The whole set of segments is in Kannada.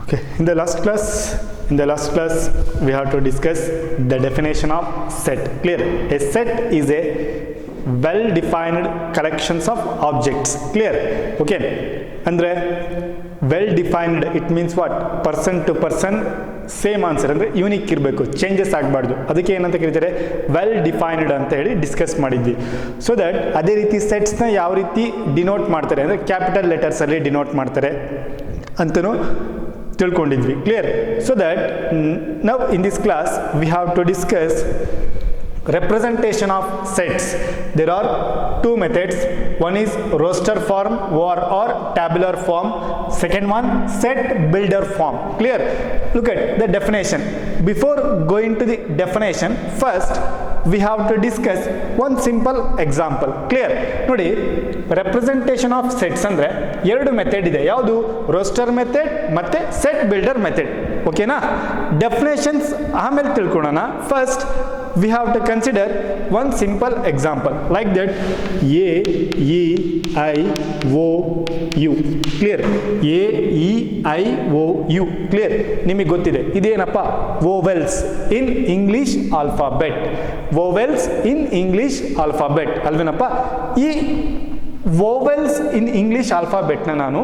Okay, in the last class we have to discuss the definition of set. Clear? A set is a well defined collections of objects. Clear? Okay, andre well defined, it means what? Person to person same answer, ಅಂದರೆ ಯೂನಿಕ್ ಇರಬೇಕು, ಚೇಂಜಸ್ ಆಗಬಾರ್ದು. ಅದಕ್ಕೆ ಏನಂತ ಕರೀತಾರೆ? ವೆಲ್ ಡಿಫೈನ್ಡ್ ಅಂತ ಹೇಳಿ ಡಿಸ್ಕಸ್ ಮಾಡಿದ್ವಿ. ಸೊ ದಟ್ ಅದೇ ರೀತಿ ಸೆಟ್ಸ್ನ ಯಾವ ರೀತಿ ಡಿನೋಟ್ ಮಾಡ್ತಾರೆ ಅಂದರೆ ಕ್ಯಾಪಿಟಲ್ ಲೆಟರ್ಸಲ್ಲಿ ಡಿನೋಟ್ ಮಾಡ್ತಾರೆ ಅಂತಲೂ ತಿಳ್ಕೊಂಡಿದ್ವಿ. Clear? So that now in this class we have to discuss representation of sets. There are two methods. One is roster form or tabular form. Second one, set builder form. Clear? Look at the definition. Before going to the definition, first we have to discuss one simple example. Clear? ನೋಡಿ, representation of sets ಅಂದ್ರೆ ಎರಡು ಮೆಥಡ್ ಇದೆ. ಯಾವುದು? roster method ಮತ್ತೆ set builder method. ಓಕೆನಾ? ಡೆಫಿನೇಷನ್ಸ್ ಆಮೇಲೆ ತಿಳ್ಕೊಳ್ಳೋಣ. First we have to consider one simple example like that. A E I O U. Clear? A E I O U. Clear? ನಿಮಗೆ ಗೊತ್ತಿದೆ ಇದೇನಪ್ಪ? vowels in English alphabet. vowels in English alphabet ಅಲ್ವೇನಪ್ಪ? ಈ vowels in English alphabet ನ ನಾನು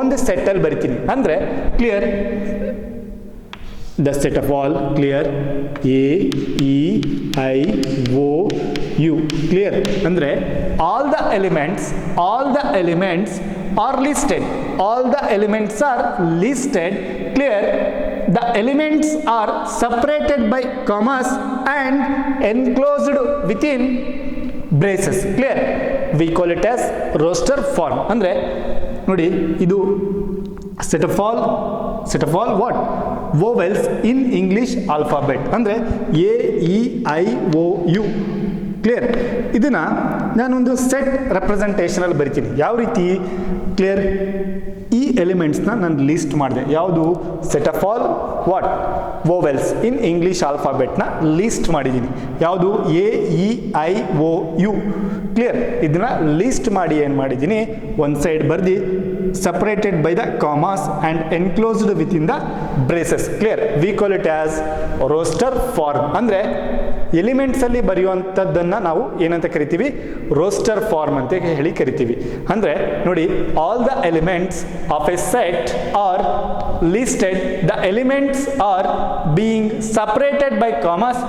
ಒಂದು ಸೆಟ್ ಅಲ್ಲಿ ಬರಿತೀನಿ. ಅಂದ್ರೆ clear? the set of all. Clear? A E I O U. Clear? andre all the elements are listed. All the elements are listed. Clear? The elements are separated by commas and enclosed within braces. Clear? We call it as roster form. andre ನೋಡಿ, ಇದು set of all what? vowels in English alphabet ಅಂದರೆ A E I O U. Clear? ಇದನ್ನ ನಾನೊಂದು ಸೆಟ್ ರೆಪ್ರೆಸೆಂಟೇಷನ್ ಅಲ್ಲಿ ಬರಿತೀನಿ. ಯಾವ ರೀತಿ? ಕ್ಲಿಯರ್? ಈ ಎಲಿಮೆಂಟ್ಸ್ನ ನಾನು ಲಿಸ್ಟ್ ಮಾಡಿದೆ. ಯಾವುದು? Set of all what? vowels in English ಆಲ್ಫಾಬೆಟ್ನ ಲಿಸ್ಟ್ ಮಾಡಿದ್ದೀನಿ. ಯಾವುದು? A E I O U. Clear? ಇದನ್ನ ಲಿಸ್ಟ್ ಮಾಡಿ ಏನು ಮಾಡಿದ್ದೀನಿ? ಒಂದು ಸೈಡ್ ಬರ್ದು separated by the commas and enclosed within the braces. Clear? We call it as roster form. ಅಂದ್ರೆ ಎಲಿಮೆಂಟ್ಸ್ ಅಲ್ಲಿ ಬರೆಯುವಂಥದ್ದನ್ನ ನಾವು ಏನಂತ ಕರಿತೀವಿ? ರೋಸ್ಟರ್ ಫಾರ್ಮ್ ಅಂತ ಹೇಳಿ ಕರಿತೀವಿ. ಅಂದ್ರೆ ನೋಡಿ, all the elements of a set are listed. The elements are being separated by commas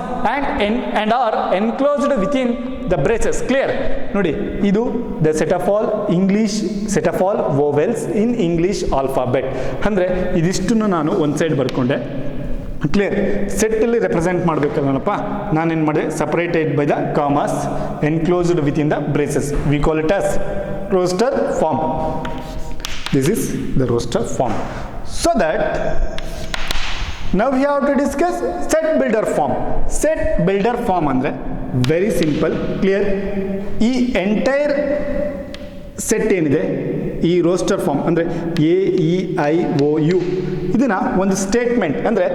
and are enclosed within the braces. Clear? ನೋಡಿ, ಇದು the set of all vowels in English alphabet. ಅಂದ್ರೆ ಇದಿಷ್ಟನ್ನು ನಾನು ಒಂದು ಸೈಡ್ ಬರ್ಕೊಂಡೆ. ಕ್ಲಿಯರ್? ಸೆಟ್ಟಲ್ಲಿ ರೆಪ್ರೆಸೆಂಟ್ ಮಾಡಬೇಕಲ್ಲಪ್ಪ, ನಾನೇನು ಮಾಡಿದೆ? Separated by the commas, enclosed with in the braces. We call it as roster form. This is the roster form. So that now we have to discuss set builder form. set builder form ಅಂದ್ರೆ ವೆರಿ ಸಿಂಪಲ್. ಕ್ಲಿಯರ್? ಈ ಎಂಟೈರ್ ಸೆಟ್ ಏನಿದೆ, ಈ ರೋಸ್ಟರ್ ಫಾರ್ಮ್ ಅಂದರೆ A E I O U, ಇದನ್ನ ಒಂದು ಸ್ಟೇಟ್ಮೆಂಟ್ ಅಂದರೆ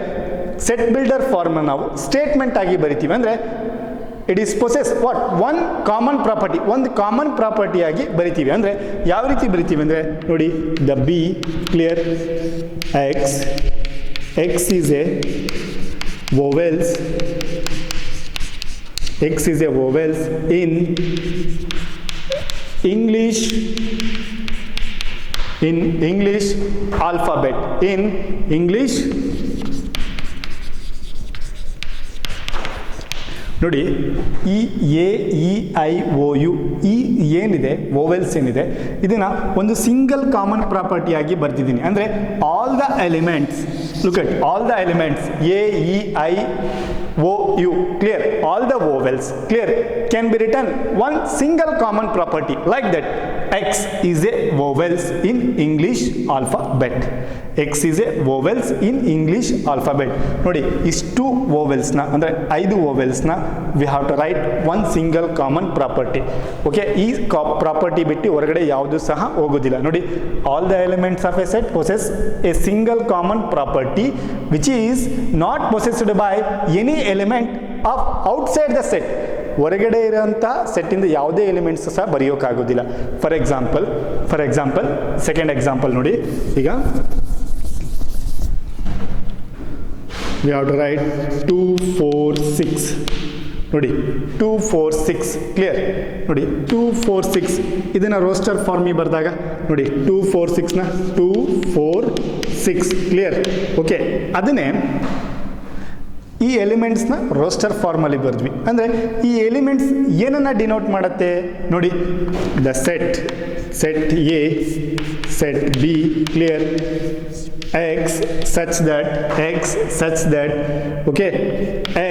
ಸೆಟ್ ಬಿಲ್ಡರ್ ಫಾರ್ಮ್ ನಾವು ಸ್ಟೇಟ್ಮೆಂಟ್ ಆಗಿ ಬರಿತೀವಿ. ಅಂದರೆ it is possess what? One common property, ಒಂದು ಕಾಮನ್ ಪ್ರಾಪರ್ಟಿ ಆಗಿ ಬರಿತೀವಿ. ಅಂದರೆ ಯಾವ ರೀತಿ ಬರಿತೀವಿ ಅಂದರೆ ನೋಡಿ, the B. Clear? X is a vowels. X is a vowels in English alphabet. In English ನೋಡಿ, ಈ A E I O U, ಈ ಏನಿದೆ ವೋವೆಲ್ಸ್ ಏನಿದೆ, ಇದನ್ನ ಒಂದು ಸಿಂಗಲ್ ಕಾಮನ್ ಪ್ರಾಪರ್ಟಿ ಆಗಿ ಬರ್ತಿದ್ದೀನಿ. ಅಂದರೆ all the elements, look at all the elements A E I O U. Clear? all the vowels, clear, can be written one single common property like that. X is a vowels in English alphabet. X is a vowels in English alphabet. ನೋಡಿ, ಇಷ್ಟು ವೋವೆಲ್ಸ್ನ ಅಂದರೆ 5 ವೋವೆಲ್ಸ್ನ we have to write one single common property. Okay? ಈ ಪ್ರಾಪರ್ಟಿ ಬಿಟ್ಟು ಹೊರಗಡೆ ಯಾವುದು ಸಹ ಹೋಗೋದಿಲ್ಲ. ನೋಡಿ, all the elements of a set possess a single common property which is not possessed by any element of outside the set. ಹೊರಗಡೆ ಇರೋಂಥ ಸೆಟ್ಟಿಂದ ಯಾವುದೇ ಎಲಿಮೆಂಟ್ಸ್ ಸಹ ಬರೆಯೋಕ್ಕಾಗೋದಿಲ್ಲ. ಫಾರ್ ಎಕ್ಸಾಂಪಲ್ ಸೆಕೆಂಡ್ ಎಕ್ಸಾಂಪಲ್ ನೋಡಿ. ಈಗ we have to write 2 4 6 ನೋಡಿ 2 4 6 ಕ್ಲಿಯರ್ ನೋಡಿ 2 4 6 ಇದನ್ನ ರೋಸ್ಟರ್ ಫಾರ್ಮಿಗೆ ಬರೆದಾಗ ನೋಡಿ 2 4 6 ನ 2 4 6 ಕ್ಲಿಯರ್ ಓಕೆ ಅದನ್ನೇ ಈ ಎಲಿಮೆಂಟ್ಸ್ನ ರೋಸ್ಟರ್ ಫಾರ್ಮಲ್ಲಿ ಬರೆದ್ವಿ ಅಂದರೆ ಈ ಎಲಿಮೆಂಟ್ಸ್ ಏನನ್ನ ಡಿನೋಟ್ ಮಾಡುತ್ತೆ ನೋಡಿ the set A set B clear x such that okay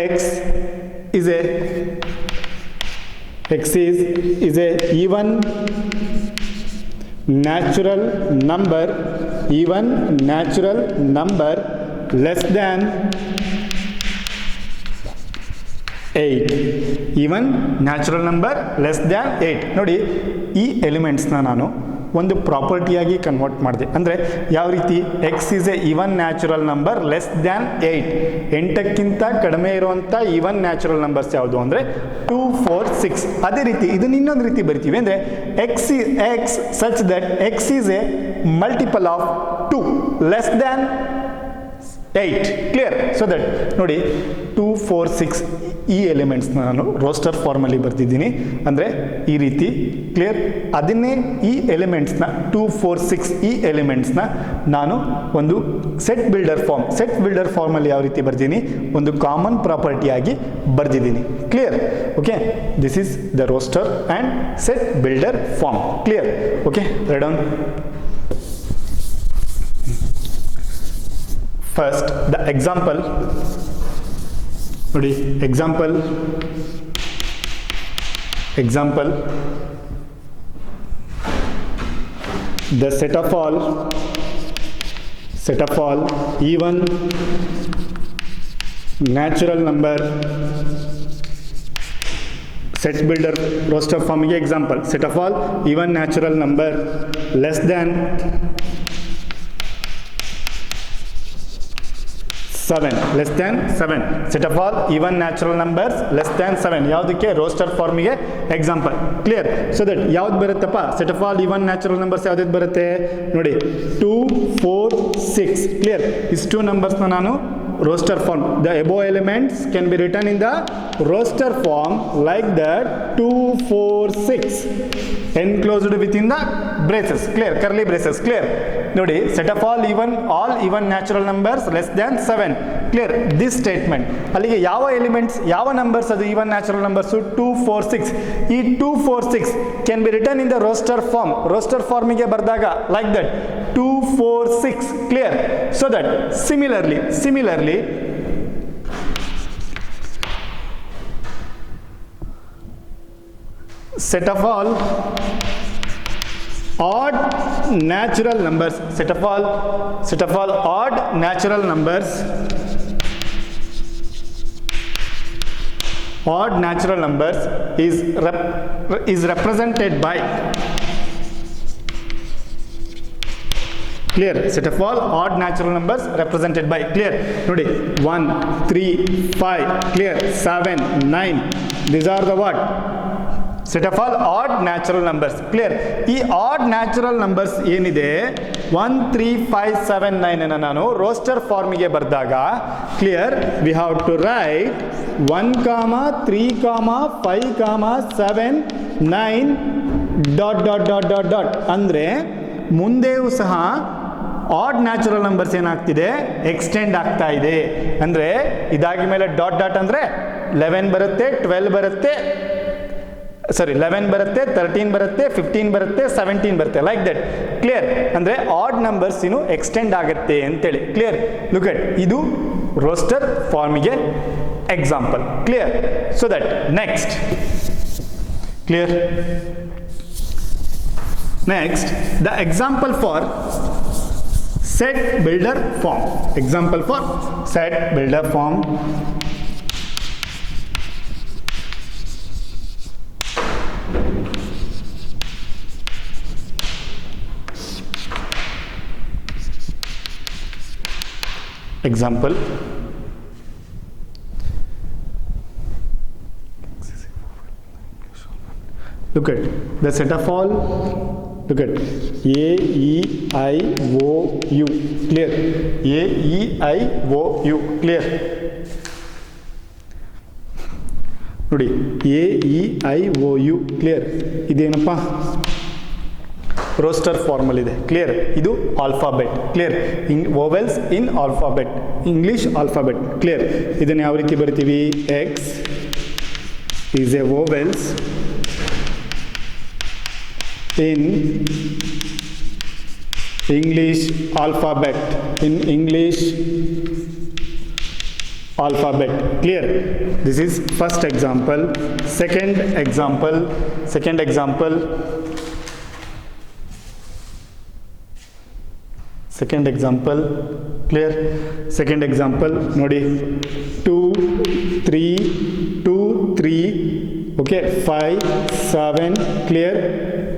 x is a even natural number less than 8 even natural number less than 8 ನೋಡಿ ಈ ಎಲಿಮೆಂಟ್ಸ್ನ ನಾನು ಒಂದು ಪ್ರಾಪರ್ಟಿಯಾಗಿ ಕನ್ವರ್ಟ್ ಮಾಡಿದೆ ಅಂದರೆ ಯಾವ ರೀತಿ X is A even natural number less than 8 ಕಡಿಮೆ ಇರುವಂಥ ಈವನ್ ನ್ಯಾಚುರಲ್ ನಂಬರ್ಸ್ ಯಾವುದು ಅಂದರೆ 2 4 6 ಅದೇ ರೀತಿ ಇದನ್ನ ಇನ್ನೊಂದು ರೀತಿ ಬರಿತೀವಿ ಅಂದರೆ X such that X is A multiple of 2 less than 8 clear so that ನೋಡಿ 2 4 6 ಈ ಎಲಿಮೆಂಟ್ಸ್ನ ನಾನು ರೋಸ್ಟರ್ ಫಾರ್ಮಲ್ಲಿ ಬರ್ತಿದ್ದೀನಿ ಅಂದರೆ ಈ ರೀತಿ ಕ್ಲಿಯರ್ ಅದನ್ನೇ ಈ ಎಲಿಮೆಂಟ್ಸ್ನ 2 4 6 ಈ ಎಲಿಮೆಂಟ್ಸ್ನ ನಾನು ಒಂದು ಸೆಟ್ ಬಿಲ್ಡರ್ ಫಾರ್ಮಲ್ಲಿ ಯಾವ ರೀತಿ ಬರ್ತೀನಿ ಒಂದು ಕಾಮನ್ ಪ್ರಾಪರ್ಟಿಯಾಗಿ ಬರ್ದಿದ್ದೀನಿ clear okay this is the roster and set builder form clear okay write down first the example ನೋಡಿ example the set of all even natural number set builder roster form ಗೆ example set of all even natural number less than 7 set of all even natural numbers less than 7 ಯಾವುದಕ್ಕೆ ರೋಸ್ಟರ್ ಫಾರ್ಮಿಗೆ ಎಕ್ಸಾಂಪಲ್ ಕ್ಲಿಯರ್ ಸೊ ದಟ್ ಯಾವ್ದು ಬರುತ್ತಪ್ಪ set of all even natural numbers ಯಾವ್ದು ಬರುತ್ತೆ ನೋಡಿ 2 4 6 ಕ್ಲಿಯರ್ ಇಷ್ಟು ನಂಬರ್ಸ್ನ ನಾನು roster form the above elements can be written in the roster form like that 2 4 6 enclosed within the braces clear curly braces clear ನೋಡಿ set of all even natural numbers less than 7 clear this statement ಅಲ್ಲಿಗೆ ಯಾವ ಎಲಿಮೆಂಟ್ಸ್ ಯಾವ ನಂಬರ್ಸ್ ಅದು even natural numbers 2 4 6 ಈ 2 4 6 can be written in the roster form ಗೆ ಬರೆದಾಗ like that 2 4 6 clear so that similarly set of all odd natural numbers set of all odd natural numbers is represented by clear set of all odd natural numbers represented by clear ನೋಡಿ 1 3 5 clear 7 9 these are the what set of all odd natural numbers clear ಈ odd natural numbers ಏನಿದೆ 1 3 5 7 9 ಅನ್ನು ನಾನು ರೋಸ್ಟರ್ ಫಾರ್ಮಿಗೆ ಬರೆದಾಗ clear we have to write 1 3 5 7 9 ... ಅಂದ್ರೆ ಮುಂದೆಯೂ ಸಹ ಆಡ್ ನ್ಯಾಚುರಲ್ ನಂಬರ್ಸ್ ಏನಾಗ್ತಿದೆ ಎಕ್ಸ್ಟೆಂಡ್ ಆಗ್ತಾ ಇದೆ ಅಂದರೆ ಇದಾಗಿ ಮೇಲೆ ಡಾಟ್ ಅಂದರೆ 11 ಬರುತ್ತೆ 12 ಬರುತ್ತೆ 11 ಬರುತ್ತೆ 13 ಬರುತ್ತೆ 15 ಬರುತ್ತೆ 17 ಬರುತ್ತೆ ಲೈಕ್ ದಟ್ ಕ್ಲಿಯರ್ ಅಂದರೆ ಆಡ್ ನಂಬರ್ಸ್ ಇನ್ನು ಎಕ್ಸ್ಟೆಂಡ್ ಆಗುತ್ತೆ ಅಂತೇಳಿ ಕ್ಲಿಯರ್ ಲುಕ್ ಅಟ್ ಇದು ರೋಸ್ಟರ್ ಫಾರ್ಮಿಗೆ example clear so that next clear next the example for set builder form example look at the set of all look at A E I O U, clear? A E I O U, clear? ನೋಡಿ A E I O U, clear? ಇದೇನಪ್ಪ ರೋಸ್ಟರ್ ಫಾರ್ಮಲ್ ಇದೆ, ಕ್ಲಿಯರ್? ಇದು alphabet, clear? Vowels in alphabet, English alphabet, clear? ಇದನ್ನು ಯಾವ ರೀತಿ ಬರಿತೀವಿ? X is a vowels in English alphabet, in English alphabet, clear? This is first example. Second example, clear? Second example ನೋಡಿ 2 3 2 3, okay, 5 7, clear?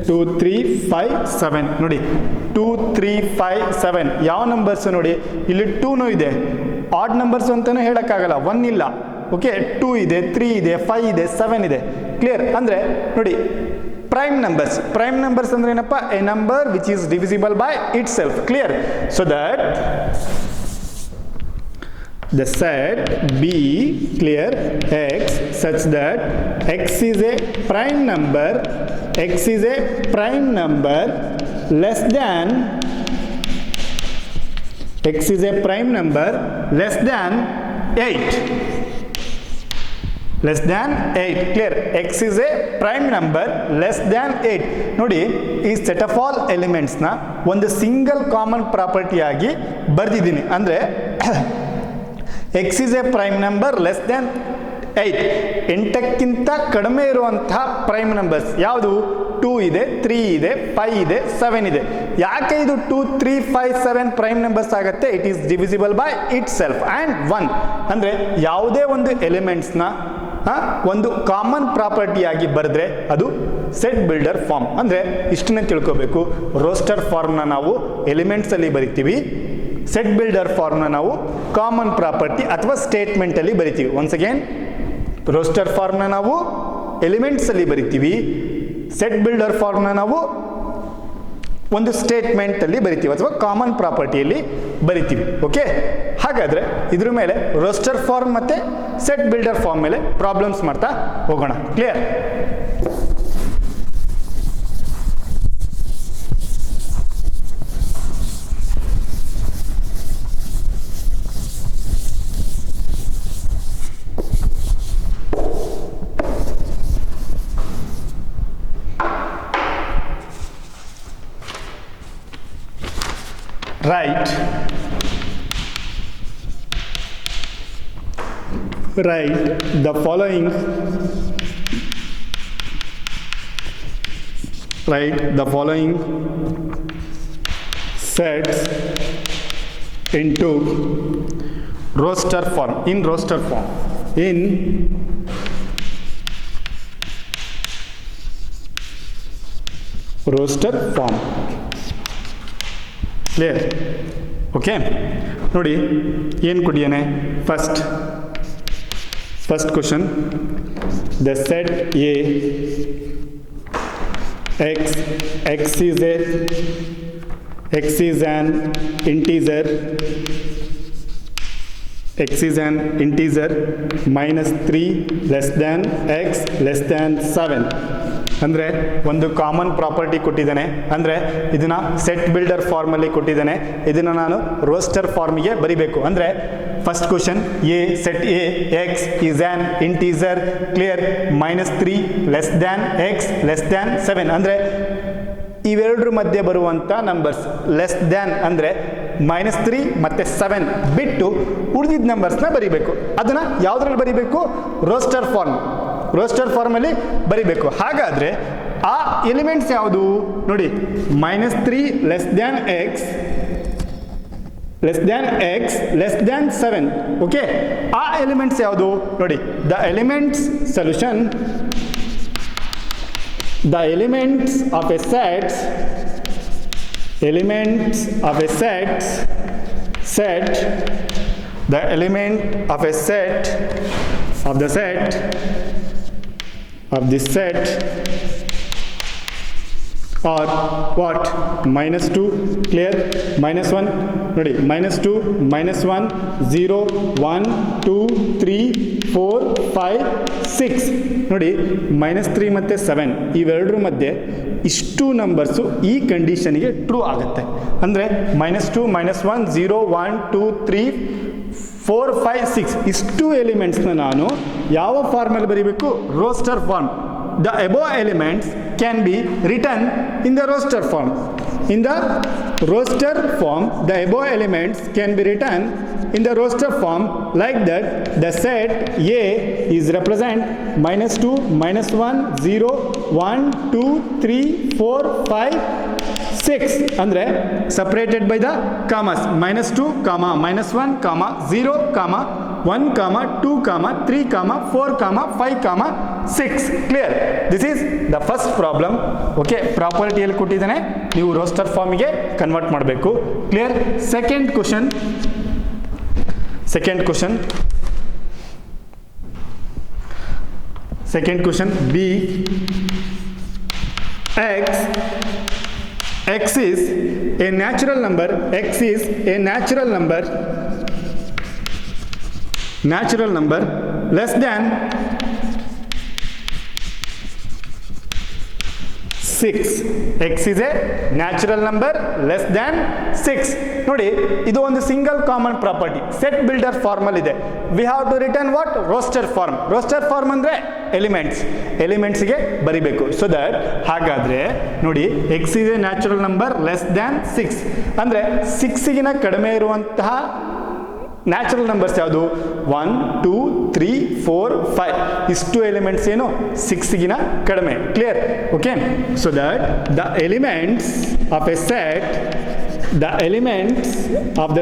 2 3 5 7 ನೋಡಿ 2 3 5 7 ಯಾವ ನಂಬರ್ಸ್ ನೋಡಿ? ಇಲ್ಲಿ 2 ಇದೆ, ಆಡ್ ನಂಬರ್ಸ್ ಅಂತಾನೂ ಹೇಳಕ್ಕಾಗಲ್ಲ, 1 ಇಲ್ಲ, ಓಕೆ? 2 ಇದೆ, 3 ಇದೆ, 5 ಇದೆ, 7 ಇದೆ, ಕ್ಲಿಯರ್? ಅಂದ್ರೆ ನೋಡಿ ಪ್ರೈಮ್ ನಂಬರ್ಸ್ ಅಂದ್ರೆ ಏನಪ್ಪ? A number which is divisible by it self, clear? So that the set B, clear, x such that x is a prime number less than less than 8, clear? x is a prime number less than 8. ನೋಡಿ ಈ ಸೆಟ್ ಆಫ್ ಆಲ್ ಎಲಿಮೆಂಟ್ಸ್ ನ ಒಂದು ಸಿಂಗಲ್ ಕಾಮನ್ ಪ್ರಾಪರ್ಟಿ ಆಗಿ ಬರ್ದಿದ್ದೀನಿ. ಅಂದ್ರೆ x is a prime number less than 8, 8ಕ್ಕಿಂತ ಕಡಿಮೆ ಇರುವಂತಹ ಪ್ರೈಮ್ ನಂಬರ್ಸ್ ಯಾವುದು? 2 ಇದೆ, 3 ಇದೆ, 5 ಇದೆ, 7 ಇದೆ. ಯಾಕೆ ಇದು 2 3 5 7 ಪ್ರೈಮ್ ನಂಬರ್ಸ್ ಆಗುತ್ತೆ? It is divisible by it self and 1. ಅಂದರೆ ಯಾವುದೇ ಒಂದು ಎಲಿಮೆಂಟ್ಸ್ನ ಒಂದು ಕಾಮನ್ ಪ್ರಾಪರ್ಟಿಯಾಗಿ ಬರೆದ್ರೆ ಅದು ಸೆಟ್ ಬಿಲ್ಡರ್ ಫಾರ್ಮ್. ಅಂದರೆ ಇಷ್ಟನ್ನೇ ತಿಳ್ಕೋಬೇಕು. ರೋಸ್ಟರ್ ಫಾರ್ಮ್ನ ನಾವು ಎಲಿಮೆಂಟ್ಸಲ್ಲಿ ಬರಿತೀವಿ, ಸೆಟ್ ಬಿಲ್ಡರ್ ಫಾರ್ಮ್ನ ನಾವು ಕಾಮನ್ ಪ್ರಾಪರ್ಟಿ ಅಥವಾ ಸ್ಟೇಟ್ಮೆಂಟಲ್ಲಿ ಬರಿತೀವಿ. ಒನ್ಸ್ ಅಗೇನ್, ರೋಸ್ಟರ್ ಫಾರ್ಮ್ನ ನಾವು ಎಲಿಮೆಂಟ್ಸಲ್ಲಿ ಬರಿತೀವಿ, ಸೆಟ್ ಬಿಲ್ಡರ್ ಫಾರ್ಮ್ನ ನಾವು ಒಂದು ಸ್ಟೇಟ್ಮೆಂಟಲ್ಲಿ ಬರಿತೀವಿ ಅಥವಾ ಕಾಮನ್ ಪ್ರಾಪರ್ಟಿಯಲ್ಲಿ ಬರಿತೀವಿ. ಓಕೆ, ಹಾಗಾದರೆ ಇದ್ರ ಮೇಲೆ ರೋಸ್ಟರ್ ಫಾರ್ಮ್ ಮತ್ತು ಸೆಟ್ ಬಿಲ್ಡರ್ ಫಾರ್ಮ್ ಮೇಲೆ ಪ್ರಾಬ್ಲಮ್ಸ್ ಮಾಡ್ತಾ ಹೋಗೋಣ. Clear? Write the following sets into roster form. In roster form, clear? Okay, ನೋಡಿ ಏನು ಕೊಟ್ಟಿದ್ದಾನೆ. First question, the set A x is an integer -3 less than x less than 7. ಅಂದರೆ ಒಂದು ಕಾಮನ್ ಪ್ರಾಪರ್ಟಿ ಕೊಟ್ಟಿದ್ದಾನೆ, ಅಂದರೆ ಇದನ್ನು ಸೆಟ್ ಬಿಲ್ಡರ್ ಫಾರ್ಮಲ್ಲಿ ಕೊಟ್ಟಿದ್ದಾನೆ. ಇದನ್ನು ನಾನು ರೋಸ್ಟರ್ ಫಾರ್ಮಿಗೆ ಬರಿಬೇಕು. ಅಂದರೆ first question, set A X is an integer, clear, -3 less than X less than 7. ಅಂದರೆ ಇವೆರಡರ ಮಧ್ಯೆ ಬರುವಂಥ ನಂಬರ್ಸ್ ಲೆಸ್ ದ್ಯಾನ್ ಅಂದರೆ -3 ಮತ್ತು 7 ಬಿಟ್ಟು ಉಳಿದಿದ್ದ ನಂಬರ್ಸ್ನ ಬರಿಬೇಕು. ಅದನ್ನು ಯಾವುದ್ರಲ್ಲಿ ಬರಿಬೇಕು? ರೋಸ್ಟರ್ ಫಾರ್ಮಲ್ಲಿ ಬರಿಬೇಕು. ಹಾಗಾದರೆ ಆ ಎಲಿಮೆಂಟ್ಸ್ ಯಾವುದು ನೋಡಿ? -3 less than X less than 7. Okay, ಆ ಎಲಿಮೆಂಟ್ಸ್ ಯಾವುದು ನೋಡಿ? The elements solution, the elements of a set the element of a set of the set or what, -2, clear, -1 ನೋಡಿ, -2, -1, 0, 1, 2, 3, 4, 5, 6 ನೋಡಿ, -3 ಮತ್ತು 7 ಇವೆರಡರ ಮಧ್ಯೆ ಇಷ್ಟು ನಂಬರ್ಸು ಈ ಕಂಡೀಷನ್ಗೆ ಟ್ರೂ ಆಗುತ್ತೆ. ಅಂದರೆ -2, -1, 0, 1, 2, 3, 4, 5, 6 ಇಷ್ಟು ಎಲಿಮೆಂಟ್ಸ್ನ ನಾನು ಯಾವ ಫಾರ್ಮಲ್ಲಿ ಬರೀಬೇಕು? Roster form. The above elements can be written in the roster form. In the roster form, the above elements can be written in the roster form like that. The set A is represent -2, -1, 0, 1, 2, 3, 4, 5, 6 ಅಂದರೆ separated by the commas, -2, -1, 0, 1, 2, 3, 4, 5, 6. Clear? This is the first problem. Okay, ಪ್ರಾಪರ್ಟಿಯಲ್ಲಿ ಕೊಟ್ಟಿದ್ದಾನೆ, ನೀವು ರೋಸ್ಟರ್ ಫಾರ್ಮಿಗೆ ಕನ್ವರ್ಟ್ ಮಾಡಬೇಕು. Clear? Second question B, x is a natural number, less than 6. X is a natural number less than 6. ನೋಡಿ, ಇದು ಒಂದು single common property. Set builder ಫಾರ್ಮಲ್ ಇದೆ. We have to return what? Roster form ಅಂದರೆ ಎಲಿಮೆಂಟ್ಸ್ಗೆ ಬರಿಬೇಕು. ಸೊ ದಟ್ ಹಾಗಾದರೆ ನೋಡಿ, x is a natural number less than 6 ಅಂದರೆ 6ಗಿನ ಕಡಿಮೆ ಇರುವಂತಹ ನ್ಯಾಚುರಲ್ ನಂಬರ್ಸ್ ಯಾವುದು? 1, 2, 3, 4, 5 ಇಷ್ಟು ಎಲಿಮೆಂಟ್ಸ್ ಏನು? 6ಗಿನ ಕಡಿಮೆ. Clear? Okay. So that the elements of a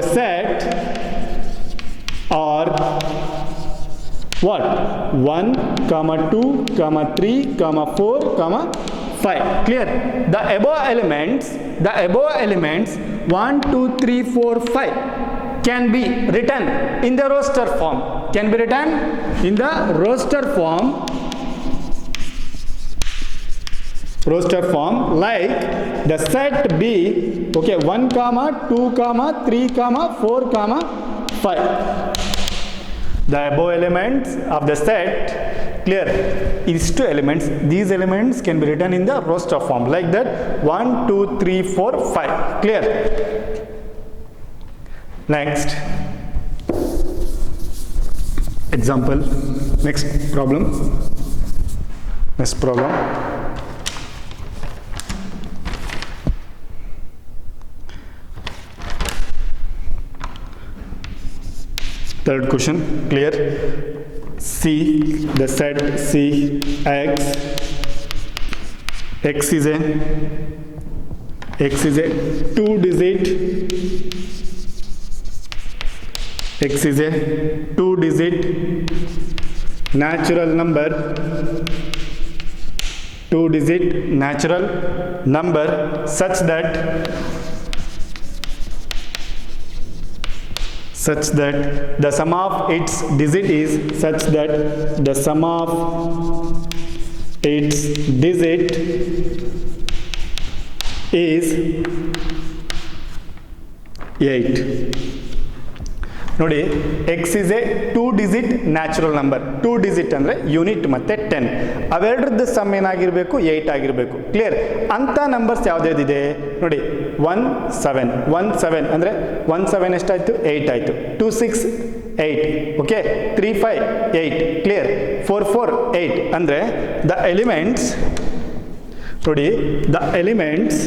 set are what? 1, 2, 3, 4, 5. Clear? The above elements 1, 2, 3, 4, 5 can be written in the roster form. Like the set B. Okay, 1, 2, 3, 4, 5. The above elements of the set, clear, these two elements, these elements can be written in the roster form like that. 1, 2, 3, 4, 5. Clear? Next example, next problem. Third question, clear. C, the set C, X is a two-digit natural number such that the sum of its digit is is 8. ನೋಡಿ, x is A 2-digit natural number. 2-digit ಅಂದರೆ ಯೂನಿಟ್ ಮತ್ತು 10 ಅವೆರಡರದ್ದು ಸಮ್ ಏನಾಗಿರಬೇಕು? 8 ಆಗಿರಬೇಕು. ಕ್ಲಿಯರ್? ಅಂಥ ನಂಬರ್ಸ್ ಯಾವುದಿದೆ ನೋಡಿ, 1, 7 ಅಂದರೆ 1, 7 ಎಷ್ಟಾಯಿತು? 8 ಆಯಿತು. 2, 6, 8. ಓಕೆ. 3, 5, 8. ಕ್ಲಿಯರ್? 4, 4, 8 ಅಂದರೆ ದ ಎಲಿಮೆಂಟ್ಸ್ ನೋಡಿ, the elements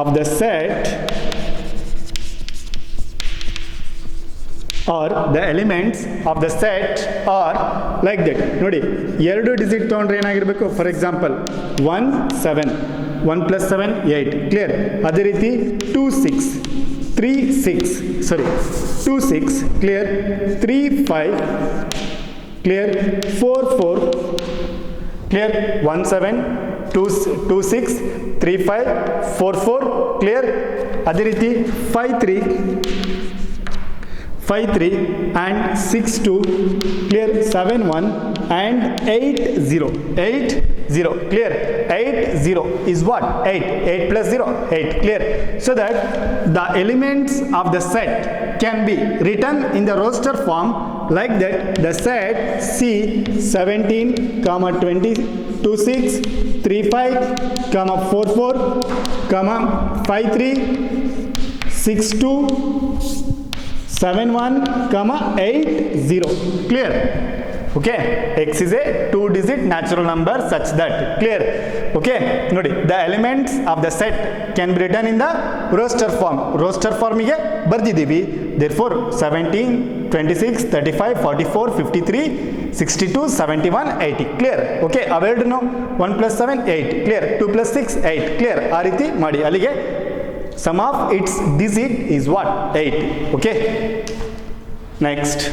of the set are like that. ನೋಡಿ, ಎರಡು ಡಿಜಿಟ್ ತೊಗೊಂಡ್ರೆ ಏನಾಗಿರಬೇಕು? For example 1, 7, 1 + 7 8. ಕ್ಲಿಯರ್? ಅದೇ ರೀತಿ 2, 6, 3, 6, ಸಾರಿ 2, 6. ಕ್ಲಿಯರ್? 3, 5. ಕ್ಲಿಯರ್? 4, 4. ಕ್ಲಿಯರ್? 1, 7, 2, 6, 3, 5, 4, 4. ಕ್ಲಿಯರ್? ಅದೇ ರೀತಿ 5, 3, 5 3 and 6 2, clear, 7 1 and 8 0, 8 0, clear, 8 0 is what? 8, 8 plus 0, 8, clear. So that the elements of the set can be written in the roster form like that. The set C 17 comma 20 2 6 3 5 comma 4 4 comma 5 3 6 2 7 1 comma 8 0, clear. Okay, x is a 2-digit natural number such that, clear. Okay, nodi, the elements of the set can be written in the roster form ige ಬರ್ದಿದ್ದೀವಿ. Therefore 17 26 35 44 53 62 71 80, clear. Okay, ಅವೆರಡನ್ನು 1 plus 7 8, clear, 2 plus 6 8, clear. ಆ ರೀತಿ ಮಾಡಿ. ಅಲ್ಲಿಗೆ sum of its digit is what? 8. Okay, next.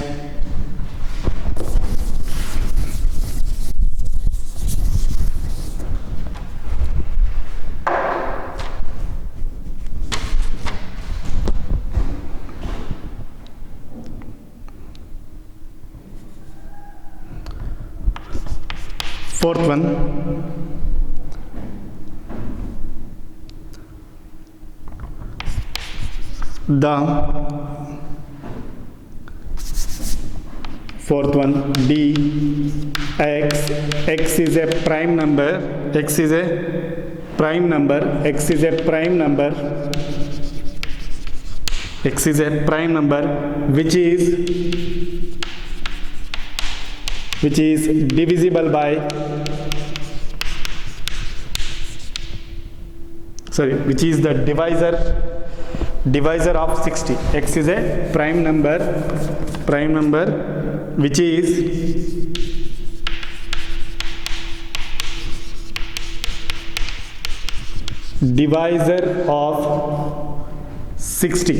Fourth one, the fourth one, d x is a prime number, x is a prime number, x is a prime number, x is a prime number which is divisible by, which is the divisor of 60. X is a prime number which is divisor of 60.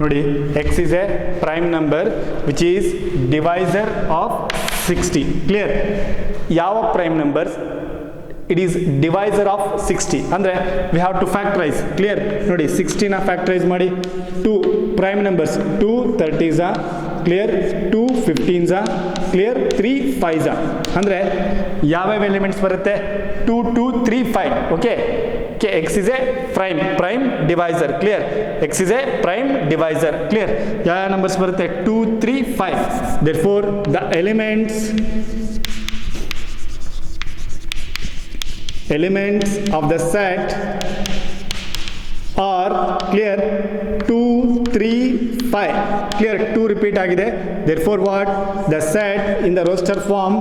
ನೋಡಿ, x is a prime number which is divisor of 60, clear. ಯಾವ prime numbers it is divisor of 60 ಅಂದ್ರೆ we have to factorize, clear. ನೋಡಿ, 60 ನ factorize ಮಾಡಿ 2 prime numbers, 2 30s, clear, 2 15s, clear, 3 5s ಅಂದ್ರೆ ಯಾವ್ಯಾವ ಎಲಿಮೆಂಟ್ಸ್ ಬರುತ್ತೆ? 2 2 3 5. okay, x is a prime divisor, clear. x is a prime divisor, clear. ಯಾವ numbers ಬರುತ್ತೆ? 2 3 5. therefore the elements of the set are, clear, 2 3 5, clear. 2 repeat ಆಗಿದೆ. therefore what? the set in the roster form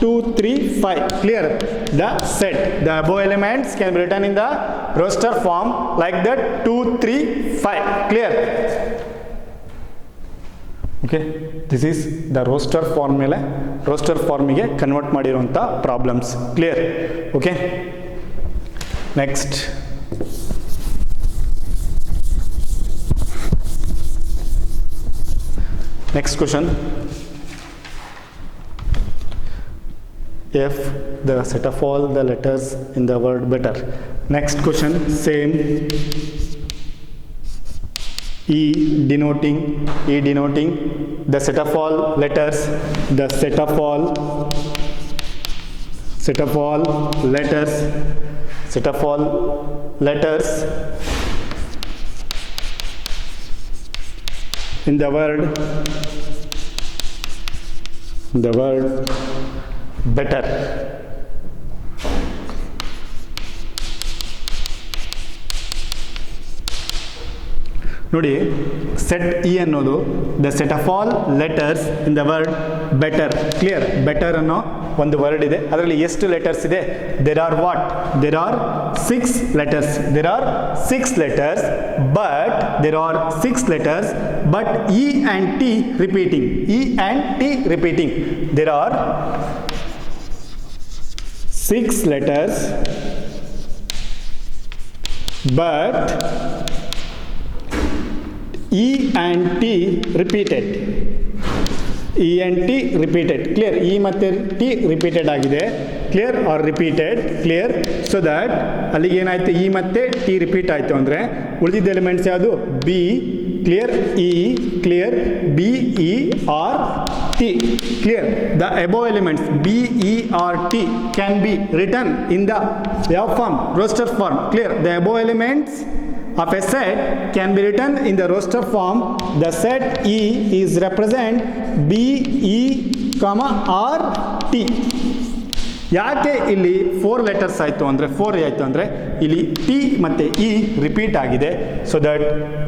2 3 5, clear. the above elements can be written in the roster form like that, 2 3 5, clear. okay, this is the roster form ಮೇಲೆ roster form ಗೆ ಕನ್ವರ್ಟ್ ಮಾಡಿರುವಂತ problems, clear. okay, next. next question. F the set of all the letters in the word better. next question, same. E denoting the set of all letters, the set of all letters in the word better. ನೋಡಿ, ಸೆಟ್ ಇ ಅನ್ನೋದು the set of all letters in the word better, clear. Better ಅನ್ನೋ ಒಂದು ವರ್ಡ್ ಇದೆ, ಅದರಲ್ಲಿ ಎಷ್ಟು ಲೆಟರ್ಸ್ ಇದೆ? There are what? There are 6 letters. there are 6 letters, but there are 6 letters, but E and T repeating. there are 6 letters, but E and T repeated. clear. E ಮತ್ತೆ T repeated ಆಗಿದೆ, clear, or repeated, clear. so that ಅಲ್ಲಿಗೆ ಏನಾಯ್ತು? E ಮತ್ತೆ T ರಿಪೀಟ್ ಆಯ್ತು ಅಂದ್ರೆ ಉಳಿದಿದ್ದ ಎಲಿಮೆಂಟ್ಸ್ ಯಾವುದು? B clear, E, clear, B, E, R, T, clear. The above elements B, E, or T can be written in the F form, roster form, clear. The above elements of a set can be written in the roster form. The set E is represent B, E, R, T. ಯಾಕೆ ಇಲ್ಲಿ 4 ಲೆಟರ್ಸ್ ಆಯಿತು ಅಂದರೆ 4 ಆಯಿತು ಅಂದರೆ ಇಲ್ಲಿ ಟಿ ಮತ್ತು ಇ ರಿಪೀಟ್ ಆಗಿದೆ. So that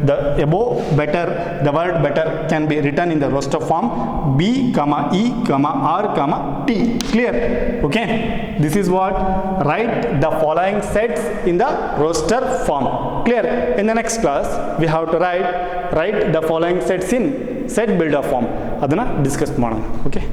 the above better, the word better can be written in the roster form B E R T. Clear? Okay, this is what write the following sets in the roster form. Clear? In the next class we have to write the following sets in set builder form. ಅದನ್ನು ಡಿಸ್ಕಸ್ ಮಾಡೋಣ. ಓಕೆ.